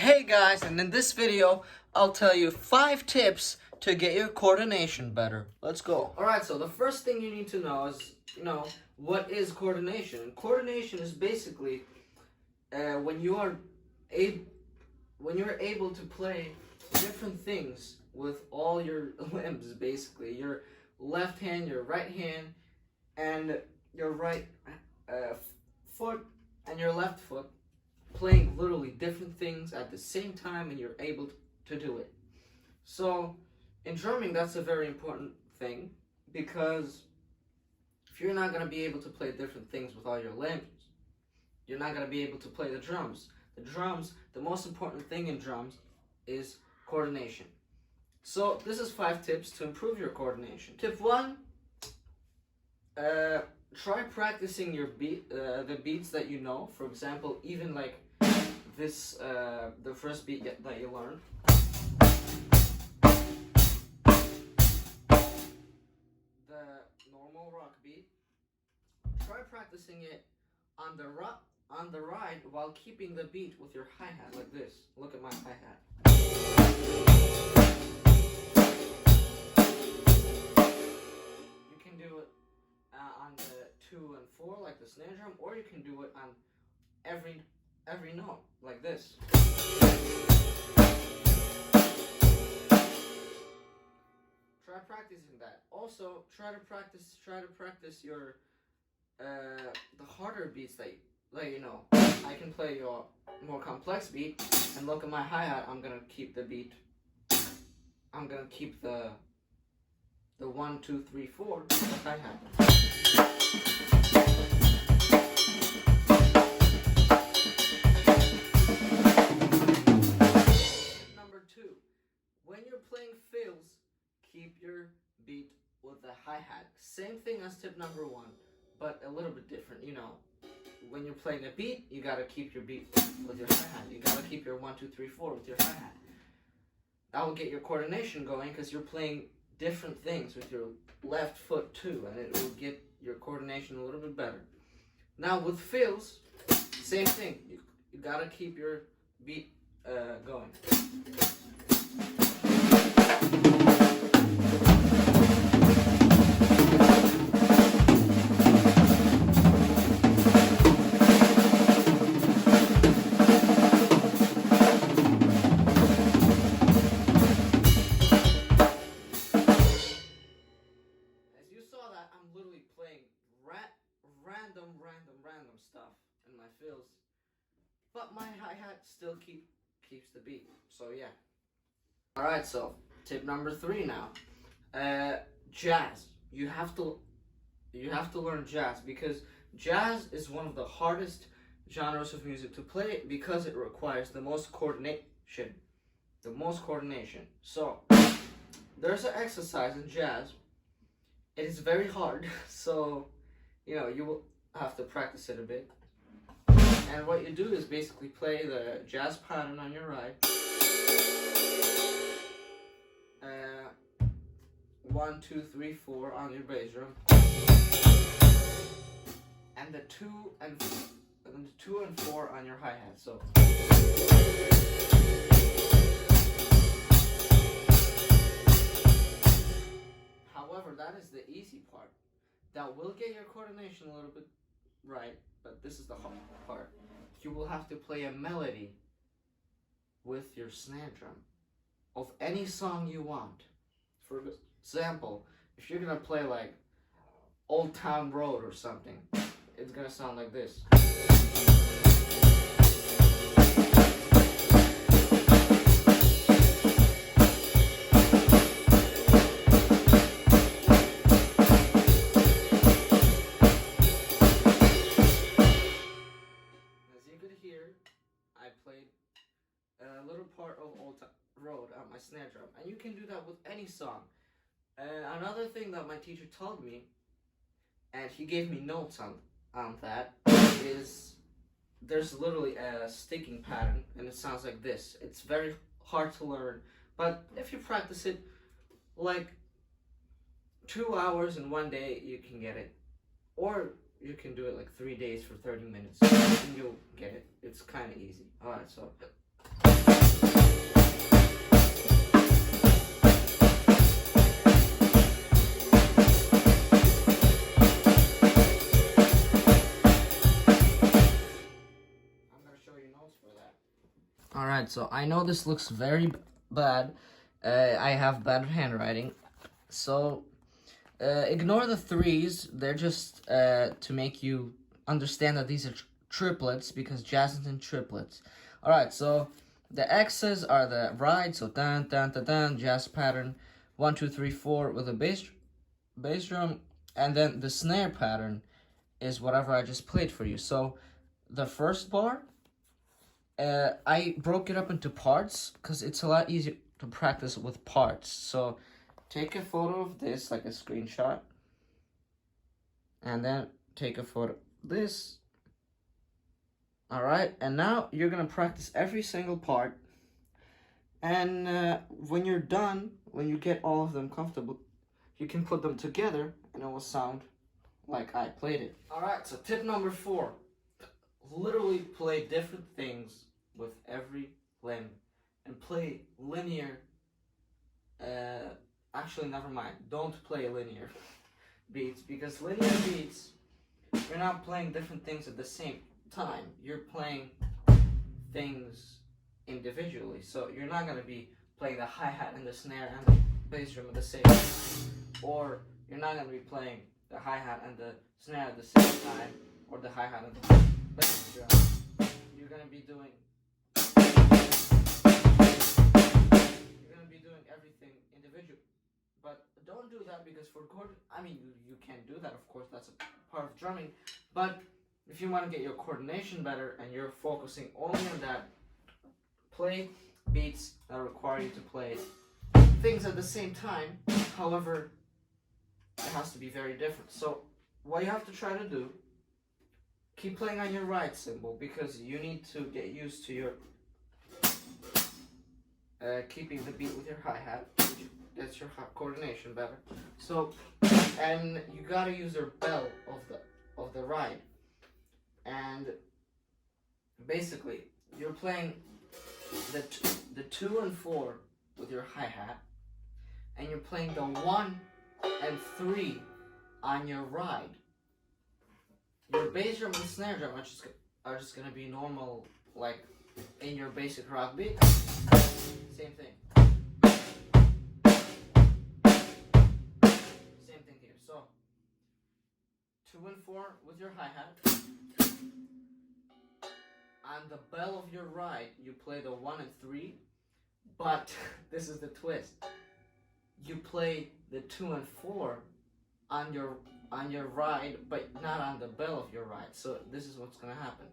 Hey guys, and in this video, I'll tell you 5 tips to get your coordination better. Let's go. Alright, so the first thing you need to know is, what is coordination? Coordination is basically when you're able to play different things with all your limbs, basically. Your left hand, your right hand, and your right foot, and your left foot. Playing literally different things at the same time, and you're able to do it. So in drumming, that's a very important thing, because if you're not going to be able to play different things with all your limbs, you're not going to be able to play the drums. The most important thing in drums is coordination. So this is 5 tips to improve your coordination. Tip 1, try practicing your the beats that you know. For example, even like this, the first beat that you learned. The normal rock beat. Try practicing it on the ride while keeping the beat with your hi-hat like this. Look at my hi-hat. You can do it on the 2 and 4 like the snare drum, or you can do it on every note like this. Try practicing that. Also, try to practice your the harder beats that you know. I can play your more complex beat, and look at my hi-hat. I'm gonna keep the beat. I'm gonna keep the 1, 2, 3, 4 hi-hat. Tip number 2, when you're playing fills, keep your beat with the hi-hat. Same thing as tip number 1, but a little bit different. When you're playing a beat, you gotta keep your beat with your hi-hat. You gotta keep your 1, 2, 3, 4 with your hi-hat. That will get your coordination going, because you're playing different things with your left foot too, and it will get your coordination a little bit better. Now with fills, same thing. You gotta keep your beat going. I'm literally playing random stuff in my fills, but my hi-hat still keeps the beat. So yeah. Alright, so tip number 3 now. Jazz. You have to learn jazz, because jazz is one of the hardest genres of music to play, because it requires the most coordination. So there's an exercise in jazz. It is very hard, so you will have to practice it a bit. And what you do is basically play the jazz pattern on your right. 1, 2, 3, 4 on your bass drum, and the 2 and 4 on your hi-hat. So however, that is the easy part. That will get your coordination a little bit right, but this is the hard part. You will have to play a melody with your snare drum of any song you want. For example, if you're gonna play like Old Town Road or something, it's gonna sound like this. I played a little part of Old Town Road on my snare drum, and you can do that with any song. Another thing that my teacher told me, and he gave me notes on that, is there's literally a sticking pattern, and it sounds like this. It's very hard to learn, but if you practice it like 2 hours in 1 day, you can get it. Or you can do it like 3 days for 30 minutes, and you'll get it. It's kind of easy. Alright, so Alright, so I know this looks very bad. I have bad handwriting. So ignore the threes. They're just to make you understand that these are triplets because jazz is in triplets. Alright, so the X's are the ride, so dan dan dan dan, jazz pattern, 1 2 3 4 with a bass drum, and then the snare pattern is whatever I just played for you. So the first bar, I broke it up into parts because it's a lot easier to practice with parts. So take a photo of this, like a screenshot, and then take a photo of this. All right, and now you're gonna practice every single part. And when you're done, when you get all of them comfortable, you can put them together and it will sound like I played it. All right, so tip number 4, literally play different things with every limb and play linear. Actually, never mind. Don't play linear beats because linear beats, you're not playing different things at the same time. You're playing things individually. So you're not gonna be playing the hi-hat and the snare and the bass drum at the same time, or you're not gonna be playing the hi-hat and the snare at the same time, or the hi-hat and the bass drum. You're gonna be doing everything individually. But don't do that because for you can do that, of course, that's a part of drumming. But if you want to get your coordination better and you're focusing only on that, play beats that require you to play things at the same time. However, it has to be very different. So what you have to try to do, keep playing on your right cymbal because you need to get used to your keeping the beat with your hi-hat, which gets your coordination better. So, and you gotta use your bell of the ride. And basically, you're playing the 2 and 4 with your hi-hat, and you're playing the 1 and 3 on your ride. Your bass drum and snare drum are just gonna be normal, like in your basic rock beat. Same thing. Same thing here. So 2 and 4 with your hi-hat. On the bell of your ride, you play the 1 and 3, but this is the twist. You play the 2 and 4 on your ride, but not on the bell of your ride. So this is what's gonna happen.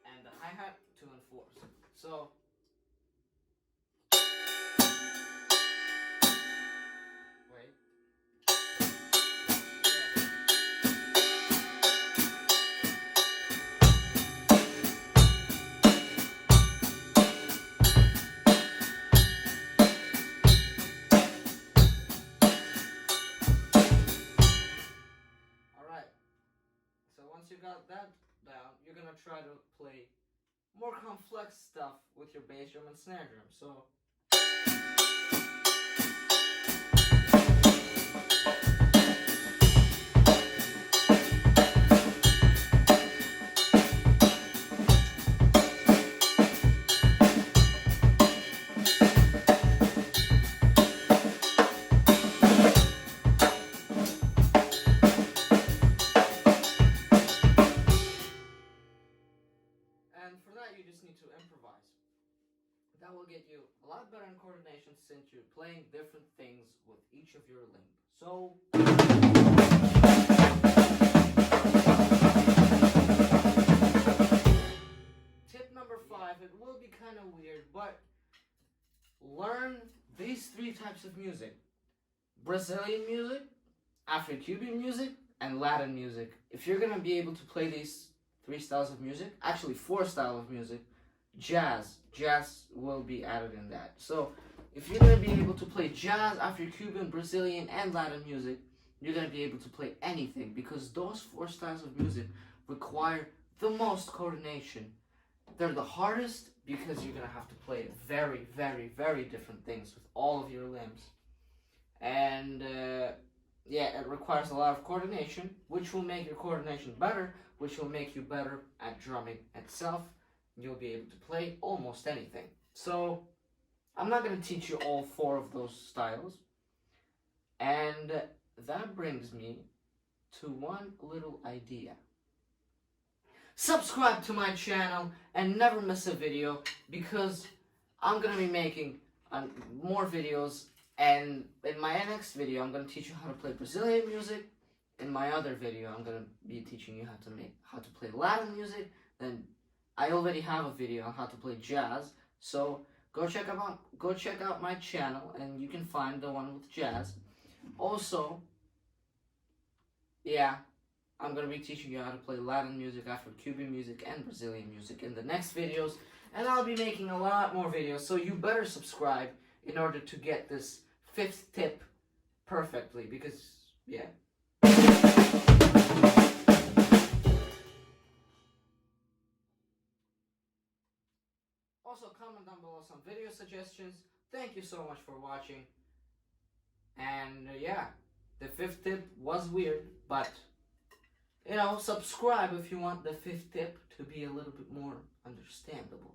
And the hi-hat, 2 and 4. So wait. Alright. So once you got that down, you're gonna try to play more complex stuff with your bass drum and snare drum. So and for that you just need to improvise. That will get you a lot better in coordination since you're playing different things with each of your limbs. So tip number 5, it will be kind of weird, but learn these 3 types of music: Brazilian music, Afro-Cuban music, and Latin music. If you're gonna be able to play these 3 styles of music, actually 4 styles of music, jazz will be added in that. So if you're gonna be able to play jazz, Afro-Cuban, Brazilian, and Latin music, you're gonna be able to play anything because those 4 styles of music require the most coordination. They're the hardest because you're gonna have to play very, very, very different things with all of your limbs. and yeah, it requires a lot of coordination, which will make your coordination better, which will make you better at drumming itself. You'll be able to play almost anything. So I'm not going to teach you all 4 of those styles, and that brings me to one little idea. Subscribe to my channel and never miss a video, because I'm going to be making more videos, and in my next video I'm going to teach you how to play Brazilian music. In my other video I'm going to be teaching you how to play Latin music. Then I already have a video on how to play jazz, so go check out my channel and you can find the one with jazz. Also, yeah, I'm going to be teaching you how to play Latin music, Afro-Cuban music, and Brazilian music in the next videos. And I'll be making a lot more videos, so you better subscribe in order to get this 5th tip perfectly, because, yeah. Also, comment down below some video suggestions. Thank you so much for watching. And, yeah, the 5th tip was weird, but subscribe if you want the 5th tip to be a little bit more understandable.